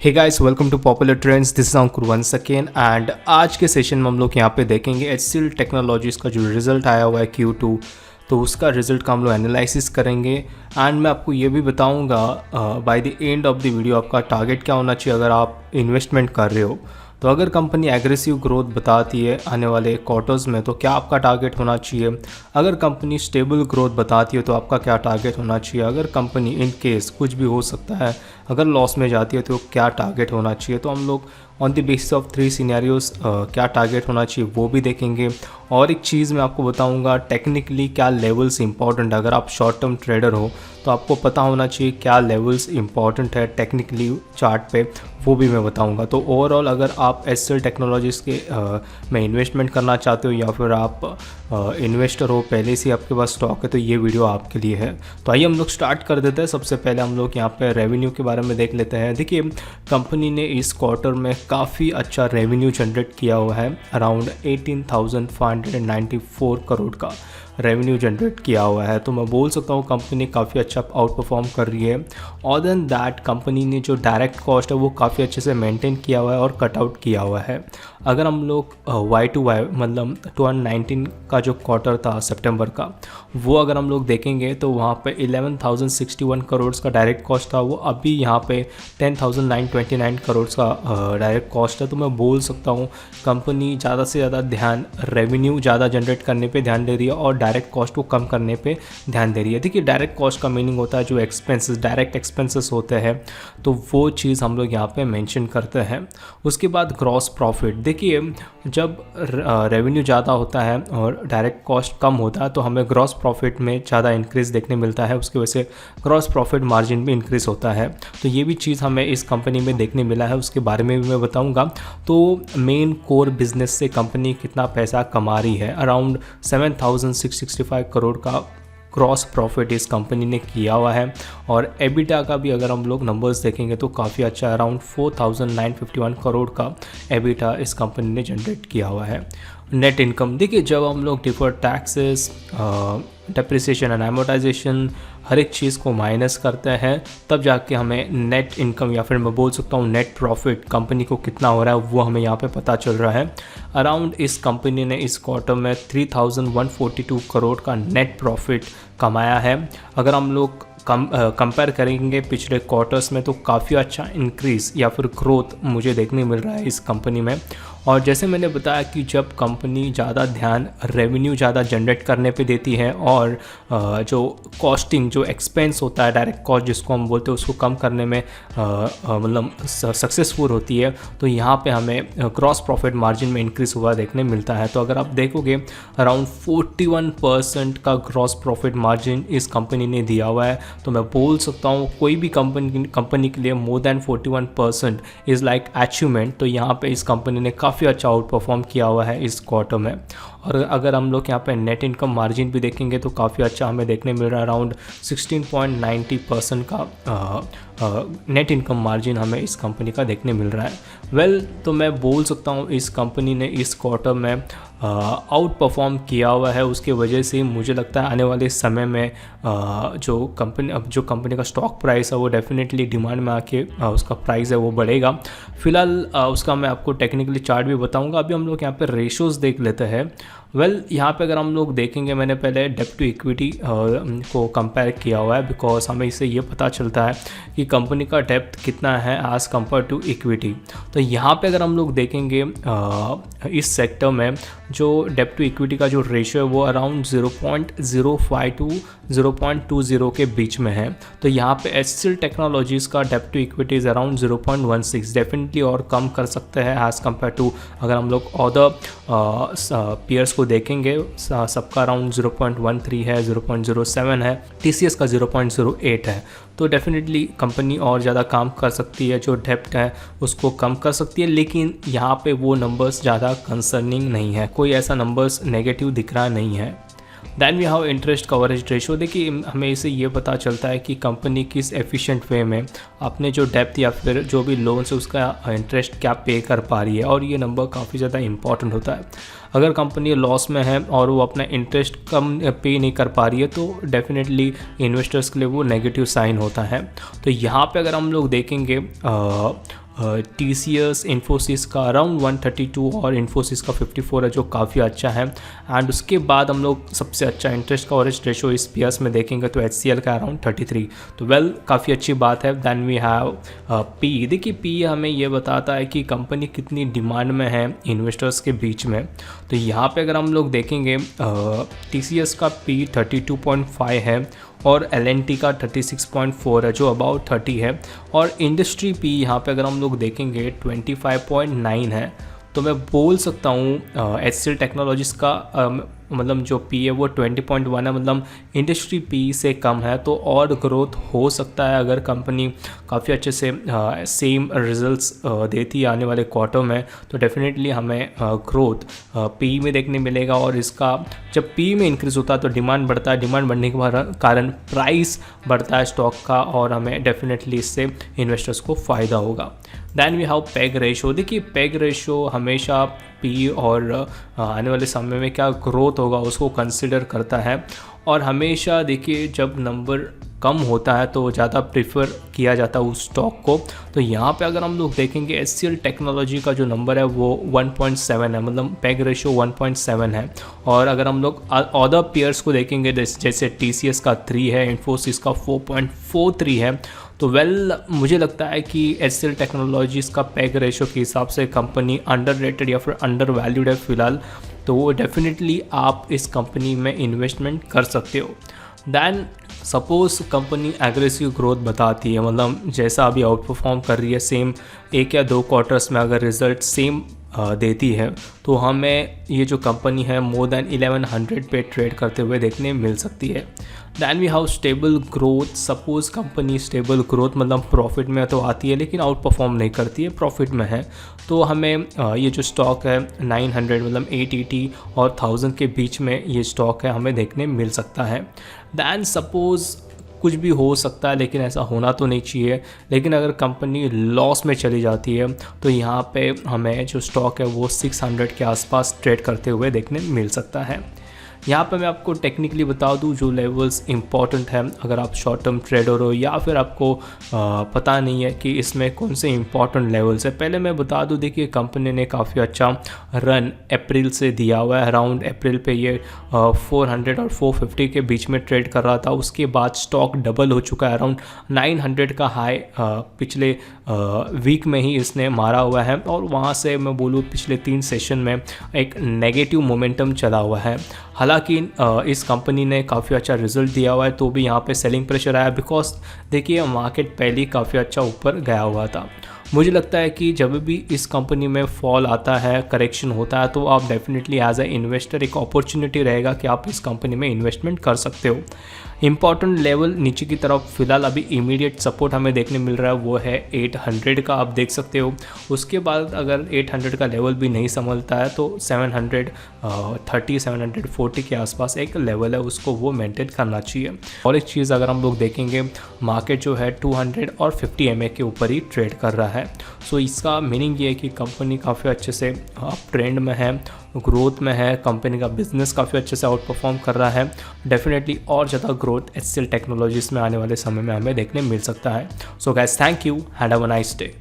Hey guys, welcome to popular trends. This is Ankur once again and आज के session में हम लोग यहाँ पे देखेंगे एचसीएल टेक्नोलॉजीज़ का जो रिज़ल्ट आया हुआ है Q2, तो उसका रिज़ल्ट का हम लोग एनालिसिस करेंगे एंड मैं आपको ये भी बताऊँगा by the end of the video आपका टारगेट क्या होना चाहिए अगर आप इन्वेस्टमेंट कर रहे हो। तो अगर कंपनी एग्रेसिव ग्रोथ बताती है आने वाले क्वार्टर्स में तो क्या आपका टारगेट होना चाहिए, अगर कंपनी स्टेबल ग्रोथ बताती है तो आपका क्या टारगेट होना चाहिए, अगर कंपनी इन केस कुछ भी हो सकता है अगर लॉस में जाती है तो क्या टारगेट होना चाहिए। तो हम लोग on the basis of 3 scenarios क्या टारगेट होना चाहिए वो भी देखेंगे। और एक चीज़ मैं आपको बताऊंगा टेक्निकली क्या लेवल्स इंपॉर्टेंट है। अगर आप शॉर्ट टर्म ट्रेडर हो तो आपको पता होना चाहिए क्या लेवल्स इंपॉर्टेंट है टेक्निकली चार्ट पे, वो भी मैं बताऊंगा। तो ओवरऑल अगर आप एचसीएल टेक्नोलॉजीज़ के में इन्वेस्टमेंट करना चाहते हो या फिर आप इन्वेस्टर हो पहले से आपके पास स्टॉक है तो ये वीडियो आपके लिए है। तो आइए हम लोग स्टार्ट कर देते हैं। सबसे पहले हम लोग यहाँ पे रेवेन्यू के बारे में देख लेते हैं। देखिए, कंपनी ने इस क्वार्टर में काफ़ी अच्छा रेवेन्यू जनरेट किया हुआ है, अराउंड 18,594 करोड़ का रेवेन्यू जनरेट किया हुआ है। तो मैं बोल सकता हूँ कंपनी काफ़ी अच्छा आउट परफॉर्म कर रही है। और देन दैट कंपनी ने जो डायरेक्ट कॉस्ट है वो काफ़ी अच्छे से मेंटेन किया हुआ है और कट आउट किया हुआ है। अगर हम लोग Y2Y मतलब 2019 का जो क्वार्टर था सितंबर का, वो अगर हम लोग देखेंगे तो वहाँ पे 11,061 करोड़ का डायरेक्ट कॉस्ट था, वो अभी यहाँ पे 10,929 करोड़ का डायरेक्ट कॉस्ट है। तो मैं बोल सकता हूँ कंपनी ज़्यादा से ज़्यादा ध्यान रेवेन्यू ज़्यादा जनरेट करने पे ध्यान दे रही है और डायरेक्ट कॉस्ट को कम करने पे ध्यान दे रही है। देखिए, डायरेक्ट कॉस्ट का मीनिंग होता है जो एक्सपेंसेस डायरेक्ट एक्सपेंसेस होते हैं, तो वो चीज़ हम लोग यहाँ पे मेंशन करते हैं। उसके बाद ग्रॉस प्रॉफिट, देखिए जब रेवेन्यू ज़्यादा होता है और डायरेक्ट कॉस्ट कम होता है तो हमें ग्रॉस प्रॉफिट में ज़्यादा इंक्रीज़ देखने मिलता है, उसकी वजह से ग्रॉस प्रॉफिट मार्जिन भी इंक्रीज़ होता है। तो ये भी चीज़ हमें इस कंपनी में देखने मिला है, उसके बारे में भी मैं बताऊंगा। तो मेन कोर बिजनेस से कंपनी कितना पैसा कमा रही है, अराउंड 7,665 करोड़ का क्रॉस प्रॉफिट इस कंपनी ने किया हुआ है। और एबिटा का भी अगर हम लोग नंबर्स देखेंगे तो काफ़ी अच्छा, अराउंड 4,951 करोड़ का एबिटा इस कंपनी ने जनरेट किया हुआ है। नेट इनकम, देखिए जब हम लोग deferred taxes, depreciation and amortisation हर एक चीज़ को माइनस करते हैं तब जाके हमें नेट इनकम या फिर मैं बोल सकता हूँ नेट प्रॉफिट कंपनी को कितना हो रहा है वो हमें यहाँ पे पता चल रहा है। अराउंड इस कंपनी ने इस क्वार्टर में 3,142 करोड़ का नेट प्रॉफिट कमाया है। अगर हम लोग कंपेयर करेंगे पिछले क्वार्टर्स में तो काफ़ी अच्छा इंक्रीज़ या फिर ग्रोथ मुझे देखने मिल रहा है इस कंपनी में। और जैसे मैंने बताया कि जब कंपनी ज़्यादा ध्यान रेवेन्यू ज़्यादा जनरेट करने पे देती है और जो कॉस्टिंग जो एक्सपेंस होता है डायरेक्ट कॉस्ट जिसको हम बोलते हैं उसको कम करने में मतलब सक्सेसफुल होती है, तो यहाँ पे हमें ग्रॉस प्रॉफिट मार्जिन में इंक्रीज़ हुआ देखने मिलता है। तो अगर आप देखोगे अराउंड 41% का ग्रॉस प्रॉफिट मार्जिन इस कंपनी ने दिया हुआ है। तो मैं बोल सकता हूँ कोई भी कंपनी के लिए more than 41% is like achievement. तो यहाँ पे इस कंपनी ने काफ़ी अच्छा आउट परफॉर्म किया हुआ है इस क्वार्टर में। और अगर हम लोग यहाँ पे नेट इनकम मार्जिन भी देखेंगे तो काफ़ी अच्छा हमें देखने मिल रहा है, अराउंड 16.90% का नेट इनकम मार्जिन हमें इस कंपनी का देखने मिल रहा है। तो मैं बोल सकता हूँ इस कंपनी ने इस क्वार्टर में आउट परफॉर्म किया हुआ है। उसके वजह से मुझे लगता है आने वाले समय में जो कंपनी का स्टॉक प्राइस है वो डेफिनेटली डिमांड में आके उसका प्राइस है वो बढ़ेगा। फिलहाल उसका मैं आपको टेक्निकली चार्ट भी बताऊंगा। अभी हम लोग यहाँ पे रेशोज़ देख लेते हैं। यहाँ पे अगर हम लोग देखेंगे, मैंने पहले डेब्ट टू इक्विटी को कंपेयर किया हुआ है बिकॉज हमें इससे ये पता चलता है कि कंपनी का डेब्ट कितना है एज़ कम्पेयर टू इक्विटी। तो यहाँ पे अगर हम लोग देखेंगे इस सेक्टर में जो डेब्ट टू इक्विटी का जो रेशियो है वो अराउंड 0.05 टू 0.20 के बीच में है। तो यहाँ पे एचसीएल टेक्नोलॉजीज़ का डेब्ट to equity is around 0.16, definitely और कम कर सकते हैं एज़ कम्पेयर टू अगर हम लोग अदर पीयर्स को देखेंगे। सबका अराउंड 0.13 है, 0.07 है, टीसीएस का 0.08 है। तो डेफिनेटली कंपनी और ज़्यादा काम कर सकती है, जो डेप्ट है उसको कम कर सकती है, लेकिन यहाँ पे वो नंबर्स ज़्यादा कंसर्निंग नहीं है, कोई ऐसा नंबर्स नेगेटिव दिख रहा नहीं है। Then we have interest coverage ratio, देखिए हमें इससे ये पता चलता है कि कंपनी किस एफिशिएंट वे में अपने जो डेप्थ या फिर जो भी लोन है उसका इंटरेस्ट क्या पे कर पा रही है, और ये नंबर काफ़ी ज़्यादा इंपॉर्टेंट होता है। अगर कंपनी लॉस में है और वो अपना इंटरेस्ट कम पे नहीं कर पा रही है तो डेफिनेटली इन्वेस्टर्स के लिए वो नेगेटिव साइन होता है। तो यहाँ पे अगर हम लोग देखेंगे TCS इन्फोसिस का अराउंड 132 और इन्फोसिस का 54 है जो काफ़ी अच्छा है। एंड उसके बाद हम लोग सबसे अच्छा इंटरेस्ट कवरेज रेशो इस पीएस में देखेंगे तो HCL का अराउंड 33, तो काफ़ी अच्छी बात है। Then we have P. देखिए पी हमें ये बताता है कि कंपनी कितनी डिमांड में है इन्वेस्टर्स के बीच में। तो यहाँ पे अगर हम लोग देखेंगे TCS का पी 32.5 है और L&T का 36.4 है जो अबाउट 30 है, और इंडस्ट्री पी यहाँ पे अगर हम लोग देखेंगे 25.9 है। तो मैं बोल सकता हूँ HCL टेक्नोलॉजीज़ का मतलब जो पी है वो 20.1 है, मतलब इंडस्ट्री पी से कम है। तो और ग्रोथ हो सकता है अगर कंपनी काफ़ी अच्छे से सेम रिजल्ट्स देती है आने वाले क्वार्टर में, तो डेफिनेटली हमें ग्रोथ पी में देखने मिलेगा। और इसका जब पी में इंक्रीज़ होता है तो डिमांड बढ़ता है, डिमांड बढ़ने के कारण प्राइस बढ़ता है स्टॉक का, और हमें डेफिनेटली इससे इन्वेस्टर्स को फ़ायदा होगा। Then we have PEG ratio. देखिए पेग रेशो हमेशा पी और आने वाले समय में क्या ग्रोथ होगा उसको कंसिडर करता है, और हमेशा देखिए जब नंबर कम होता है तो ज़्यादा प्रेफर किया जाता है उस स्टॉक को। तो यहाँ पे अगर हम लोग देखेंगे HCL टेक्नोलॉजी का जो नंबर है वो 1.7 है, मतलब पेग रेशो 1.7 है। और अगर हम लोग अदर पेयर्स को देखेंगे जैसे TCS का 3 है, इन्फोसिस का 4.43 है, तो मुझे लगता है कि HCL टेक्नोलॉजीज़ का पेग रेशो के हिसाब से कंपनी अंडररेटेड या फिर अंडर वैल्यूड है फ़िलहाल। तो वो डेफिनेटली आप इस कंपनी में इन्वेस्टमेंट कर सकते हो। Then suppose company aggressive growth बताती है, मतलब जैसा अभी आउट परफॉर्म कर रही है, सेम 1 या 2 क्वार्टर्स में अगर रिजल्ट सेम देती है तो हमें ये जो कंपनी है मोर देन 1100 पे ट्रेड करते हुए देखने मिल सकती है। Then we have stable growth. Suppose company stable growth मतलब प्रॉफिट में तो आती है लेकिन आउट परफॉर्म नहीं करती है, प्रॉफिट में है, तो हमें ये जो स्टॉक है 900 मतलब 880 और 1000 के बीच में ये स्टॉक है हमें देखने मिल सकता है। दैन सपोज़ कुछ भी हो सकता है लेकिन ऐसा होना तो नहीं चाहिए, लेकिन अगर कंपनी लॉस में चली जाती है तो यहाँ पे हमें जो स्टॉक है वो 600 के आसपास ट्रेड करते हुए देखने मिल सकता है। यहाँ पे मैं आपको टेक्निकली बता दूँ जो लेवल्स इंपॉर्टेंट हैं अगर आप शॉर्ट टर्म ट्रेडर हो या फिर आपको पता नहीं है कि इसमें कौन से इंपॉर्टेंट लेवल्स है। पहले मैं बता दूँ, देखिए कंपनी ने काफ़ी अच्छा रन अप्रैल से दिया हुआ है। अराउंड अप्रैल पे ये 400 और 450 के बीच में ट्रेड कर रहा था, उसके बाद स्टॉक डबल हो चुका है, अराउंड 900 का हाई पिछले वीक में ही इसने मारा हुआ है, और वहाँ से मैं बोलूँ पिछले 3 सेशन में एक नेगेटिव मोमेंटम चला हुआ है। हालांकि इस कंपनी ने काफ़ी अच्छा रिजल्ट दिया हुआ है तो भी यहाँ पे सेलिंग प्रेशर आया, बिकॉज देखिए मार्केट पहले ही काफ़ी अच्छा ऊपर गया हुआ था। मुझे लगता है कि जब भी इस कंपनी में फॉल आता है, करेक्शन होता है, तो आप डेफिनेटली एज ए इन्वेस्टर एक अपॉर्चुनिटी रहेगा कि आप इस कंपनी में इन्वेस्टमेंट कर सकते हो। इंपॉर्टेंट लेवल नीचे की तरफ फिलहाल अभी इमीडिएट सपोर्ट हमें देखने मिल रहा है वो है 800 का, आप देख सकते हो। उसके बाद अगर 800 का लेवल भी नहीं संभलता है तो 730 740 के आसपास एक लेवल है, उसको वो मेंटेन करना चाहिए। और एक चीज़ अगर हम लोग देखेंगे, मार्केट जो है 200 और 50 MA के ऊपर ही ट्रेड कर रहा है। सो इसका मीनिंग ये है कि कंपनी काफ़ी अच्छे से अप ट्रेंड में है, ग्रोथ में है, कंपनी का बिजनेस काफ़ी अच्छे से आउट परफॉर्म कर रहा है। डेफिनेटली और ज़्यादा ग्रोथ HCL टेक्नोलॉजीज़ में आने वाले समय में हमें देखने मिल सकता है। So guys, thank you and have a nice day.